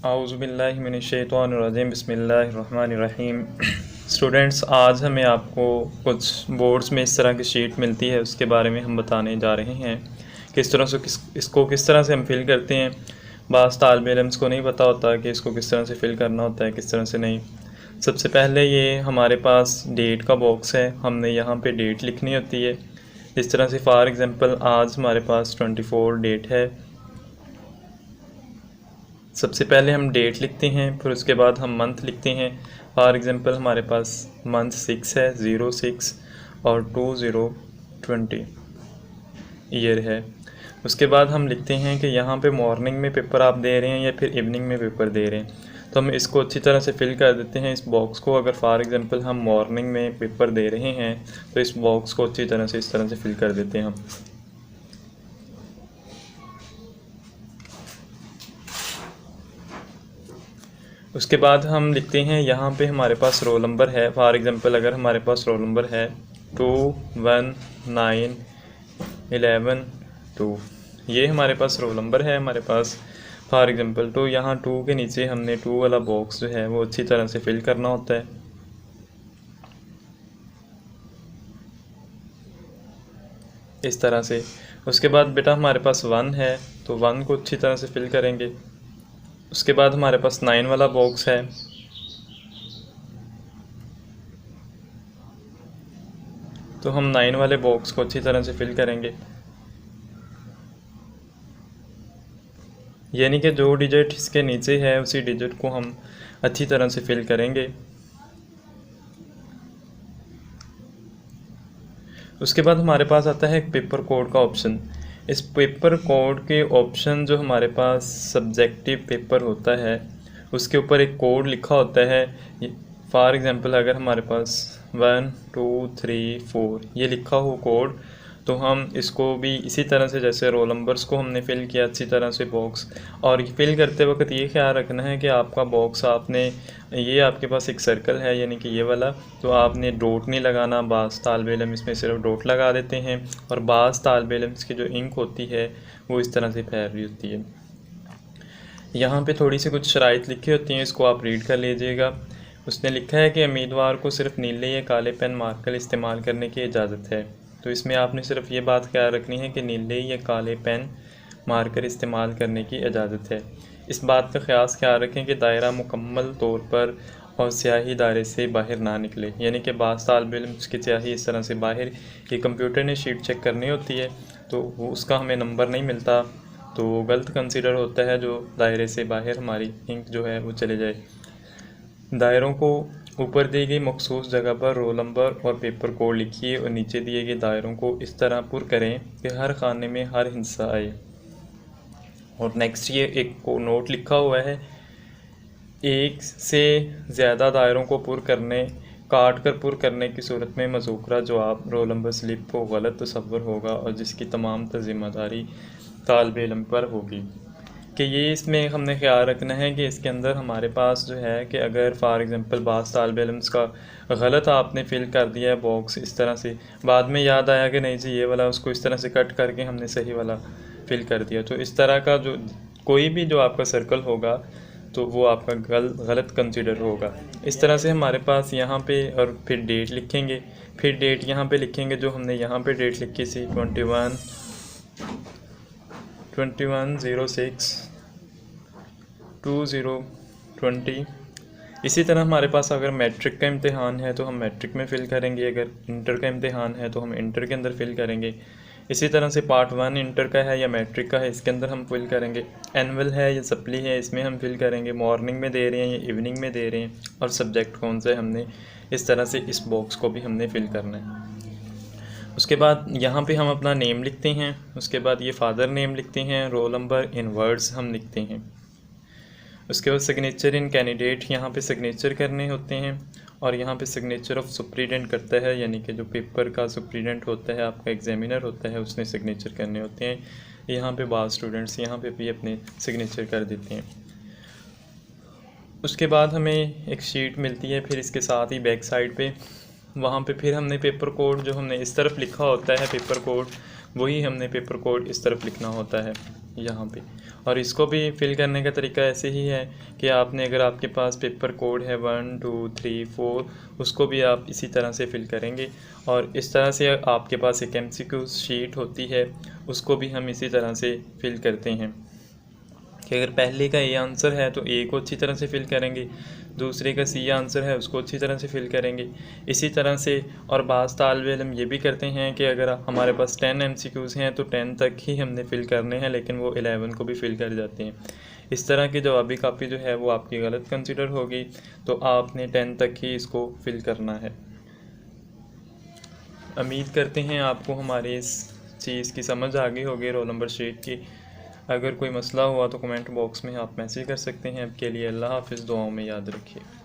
आऊज़ुबिल्लाहि मिनश्शैतानिर्रजीम बिस्मिल्लाहिर्रहमानिर्रहीम। स्टूडेंट्स, आज हमें आपको कुछ बोर्ड्स में इस तरह की शीट मिलती है, उसके बारे में हम बताने जा रहे हैं किस तरह से इसको किस तरह से हम फिल करते हैं। बाज़ तालिब इल्म्स को नहीं पता होता कि इसको किस तरह से फिल करना होता है, किस तरह से नहीं। सबसे पहले ये हमारे पास डेट का बॉक्स है, हमने यहाँ पे डेट लिखनी होती है। इस तरह से फॉर एग्ज़ाम्पल आज हमारे पास 24 डेट है। सबसे पहले हम डेट लिखते हैं, फिर उसके बाद हम मंथ लिखते हैं। फॉर एग्ज़ाम्पल हमारे पास मंथ 6 है, 06 और 2020 ईयर है। उसके बाद हम लिखते हैं कि यहाँ पे मॉर्निंग में पेपर आप दे रहे हैं या फिर इवनिंग में पेपर दे रहे हैं। तो हम इसको अच्छी तरह से फिल कर देते हैं इस बॉक्स को। अगर फॉर एग्ज़ाम्पल हम मॉर्निंग में पेपर दे रहे हैं तो इस बॉक्स को अच्छी तरह से इस तरह से फिल कर देते हैं हम। उसके बाद हम लिखते हैं यहाँ पे हमारे पास रोल नंबर है। फॉर एग्ज़ाम्पल अगर हमारे पास रोल नंबर है 219112, ये हमारे पास रोल नंबर है हमारे पास। फॉर एग्ज़ाम्पल तो यहाँ 2 के नीचे हमने 2 वाला बॉक्स जो है वो अच्छी तरह से फिल करना होता है इस तरह से। उसके बाद बेटा हमारे पास 1 है तो 1 को अच्छी तरह से फिल करेंगे। उसके बाद हमारे पास 9 वाला बॉक्स है, तो हम 9 वाले बॉक्स को अच्छी तरह से फिल करेंगे। यानी कि जो डिजिट इसके नीचे है उसी डिजिट को हम अच्छी तरह से फिल करेंगे। उसके बाद हमारे पास आता है एक पेपर कोड का ऑप्शन। इस पेपर कोड के ऑप्शन जो हमारे पास सब्जेक्टिव पेपर होता है उसके ऊपर एक कोड लिखा होता है। फॉर एग्ज़ाम्पल अगर हमारे पास 1 2 3 4 ये लिखा हो कोड, तो हम इसको भी इसी तरह से जैसे रोल नंबर्स को हमने फ़िल किया अच्छी तरह से बॉक्स। और फिल करते वक्त ये ख्याल रखना है कि आपका बॉक्स आपने ये आपके पास एक सर्कल है यानी कि ये वाला, तो आपने डॉट नहीं लगाना। बाज़ तालिब इल्म इसमें सिर्फ डॉट लगा देते हैं और बाज़ तालिब इल्म की जो इंक होती है वो इस तरह से फैल रही होती है। यहाँ पे थोड़ी सी कुछ शराइत लिखी होती हैं, इसको आप रीड कर लीजिएगा। उसने लिखा है कि उम्मीदवार को सिर्फ नीले या काले पेन मार्कर इस्तेमाल करने की इजाज़त है। तो इसमें आपने सिर्फ ये बात ख्याल रखनी है कि नीले या काले पेन मार्कर इस्तेमाल करने की इजाज़त है। इस बात का ख्याल रखें कि दायरा मुकम्मल तौर पर और स्याही दायरे से बाहर ना निकले। यानी कि बाज़ तालिब इल्म की स्याही इस तरह से बाहर, ये कंप्यूटर ने शीट चेक करनी होती है तो वो उसका हमें नंबर नहीं मिलता, तो गलत कंसीडर होता है जो दायरे से बाहर हमारी इंक जो है वो चले जाए। दायरों को ऊपर दी गई मखसूस जगह पर रोल नंबर और पेपर कोड लिखिए और नीचे दिए गए दायरों को इस तरह पुर करें कि हर खाने में हर हिस्सा आए। और नेक्स्ट ये एक को नोट लिखा हुआ है, एक से ज़्यादा दायरों को पुर करने काट कर पुर करने की सूरत में मज़ूकरा जवाब रोल नंबर स्लिप को गलत तस्वर होगा और जिसकी तमाम ज़िम्मेदारी तालिब इल्म पर होगी। कि ये इसमें हमने ख्याल रखना है कि इसके अंदर हमारे पास जो है कि अगर फ़ॉर एग्ज़ाम्पल बाज़ तालिब इल्म्स का गलत आपने फ़िल कर दिया है बॉक्स इस तरह से, बाद में याद आया कि नहीं जी ये वाला, उसको इस तरह से कट करके हमने सही वाला फ़िल कर दिया, तो इस तरह का जो कोई भी जो आपका सर्कल होगा तो वो आपका गलत कंसीडर होगा। इस तरह से हमारे पास यहाँ पे और फिर डेट लिखेंगे, फिर डेट यहाँ पे लिखेंगे जो हमने यहाँ पे डेट लिखी थी 21/06/2020। इसी तरह हमारे पास अगर मैट्रिक का इम्तिहान है तो हम मैट्रिक में फ़िल करेंगे, अगर इंटर का इम्तिहान है तो हम इंटर के अंदर फ़िल करेंगे। इसी तरह से पार्ट 1 इंटर का है या मैट्रिक का है इसके अंदर हम फिल करेंगे। एनुअल है या सप्ली है इसमें हम फिल करेंगे। मॉर्निंग में दे रहे हैं या इवनिंग में दे रहे हैं और सब्जेक्ट कौन सा है हमने इस तरह से इस बॉक्स को भी हमने फ़िल करना है। उसके बाद यहाँ पे हम अपना नेम लिखते हैं, उसके बाद ये फादर नेम लिखते हैं, रोल नंबर इन वर्ड्स हम लिखते हैं। उसके बाद सिग्नेचर इन कैंडिडेट, यहाँ पे सिग्नेचर करने होते हैं और यहाँ पे सिग्नेचर ऑफ सुप्रीडेंट करता है, यानी कि जो पेपर का सुप्रीडेंट होता है आपका एग्जामिनर होता है उसने सिग्नेचर करने होते हैं। यहाँ पे बाज़ स्टूडेंट्स यहाँ पे भी अपने सिग्नेचर कर देते हैं। उसके बाद हमें एक शीट मिलती है, फिर इसके साथ ही बैक साइड पे वहाँ पे फिर हमने पेपर कोड जो हमने इस तरफ लिखा होता है पेपर कोड वही हमने पेपर कोड इस तरफ लिखना होता है यहाँ पे। और इसको भी फिल करने का तरीका ऐसे ही है कि आपने, अगर आपके पास पेपर कोड है 1 2 3 4, उसको भी आप इसी तरह से फिल करेंगे। और इस तरह से आपके पास एक MCQ शीट होती है, उसको भी हम इसी तरह से फिल करते हैं कि अगर पहले का ए आंसर है तो ए को अच्छी तरह से फिल करेंगे, दूसरे का सी आंसर है उसको अच्छी तरह से फिल करेंगे, इसी तरह से। और बाज़ तालिब इल्म ये भी करते हैं कि अगर हमारे पास 10 MCQs हैं तो 10 तक ही हमने फ़िल करने हैं, लेकिन वो 11 को भी फ़िल कर जाते हैं। इस तरह की जवाबी कापी जो है वो आपकी गलत कंसिडर होगी, तो आपने 10 तक ही इसको फ़िल करना है। उम्मीद करते हैं आपको हमारी इस चीज़ की समझ आ गई होगी, रोल नंबर शीट की। अगर कोई मसला हुआ तो कमेंट बॉक्स में आप मैसेज कर सकते हैं। अब के लिए अल्लाह हाफ़िज़, दुआओं में याद रखिए।